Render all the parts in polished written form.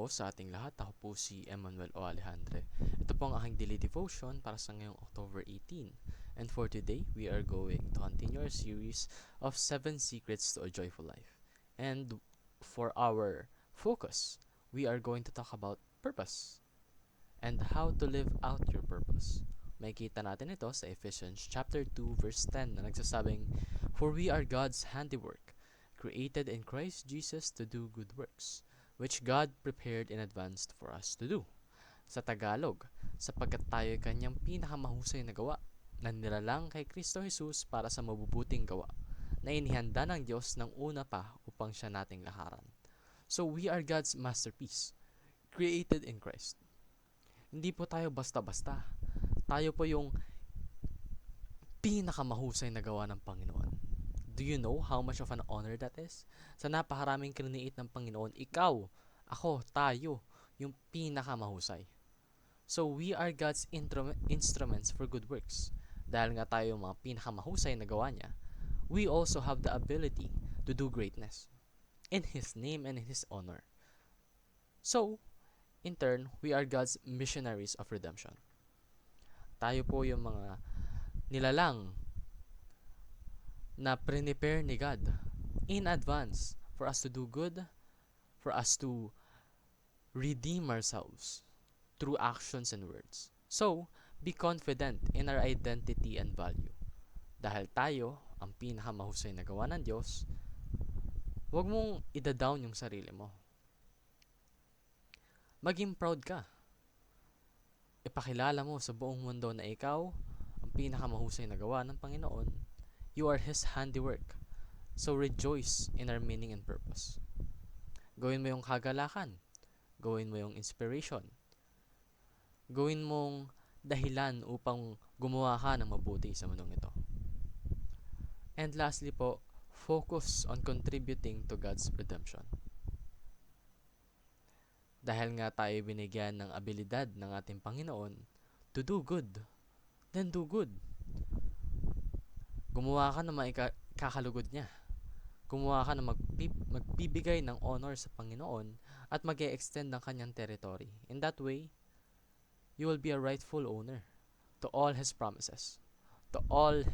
po sa ating lahat. Ako po si Emmanuel O. Alejandre. Ito po ang aking daily devotion para sa ngayong October 18. And for today, we are going to continue our series of 7 Secrets to a Joyful Life. And for our focus, we are going to talk about purpose and how to live out your purpose. Makikita natin ito sa Ephesians chapter 2 verse 10 na nagsasabing, "For we are God's handiwork, created in Christ Jesus to do good works, which God prepared in advance for us to do." Sa Tagalog, sapagkat tayo kanyang pinakamahusay na gawa, na nilalang kay Kristo Jesus para sa mabubuting gawa, na inihanda ng Diyos ng una pa upang siya nating laharan. So we are God's masterpiece, created in Christ. Hindi po tayo basta-basta. Tayo po yung pinakamahusay na gawa ng Panginoon. Do you know how much of an honor that is? Sa napakaraming kriniit ng Panginoon, ikaw, ako, tayo, yung pinakamahusay. So we are God's instruments for good works. Dahil nga tayo yung mga pinakamahusay na gawa niya, we also have the ability to do greatness in His name and in His honor. So, in turn, we are God's missionaries of redemption. Tayo po yung mga nilalang na prepare ni God in advance for us to do good, for us to redeem ourselves through actions and words. So, be confident in our identity and value. Dahil tayo ang pinakamahusay na gawa ng Diyos, huwag mong ida-down yung sarili mo. Maging proud ka. Ipakilala mo sa buong mundo na ikaw ang pinakamahusay na gawa ng Panginoon. You are His handiwork. So rejoice in our meaning and purpose. Gawin mo yung kagalakan. Gawin mo yung inspiration. Gawin mong dahilan upang gumawa ka ng mabuti sa mundong ito. And lastly po, focus on contributing to God's redemption. Dahil nga tayo binigyan ng abilidad ng ating Panginoon to do good, then do good. Gumawa ka ng kakalugod niya. Gumawa ka ng magbibigay ng honor sa Panginoon at mag-e-extend ng kanyang territory. In that way, you will be a rightful owner to all His promises, to all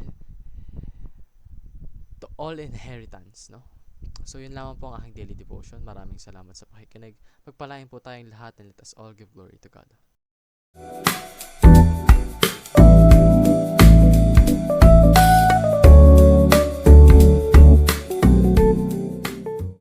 inheritance, no? So, yun lamang po ang aking daily devotion. Maraming salamat sa pakikinig. Pagpalain po tayong lahat and let us all give glory to God.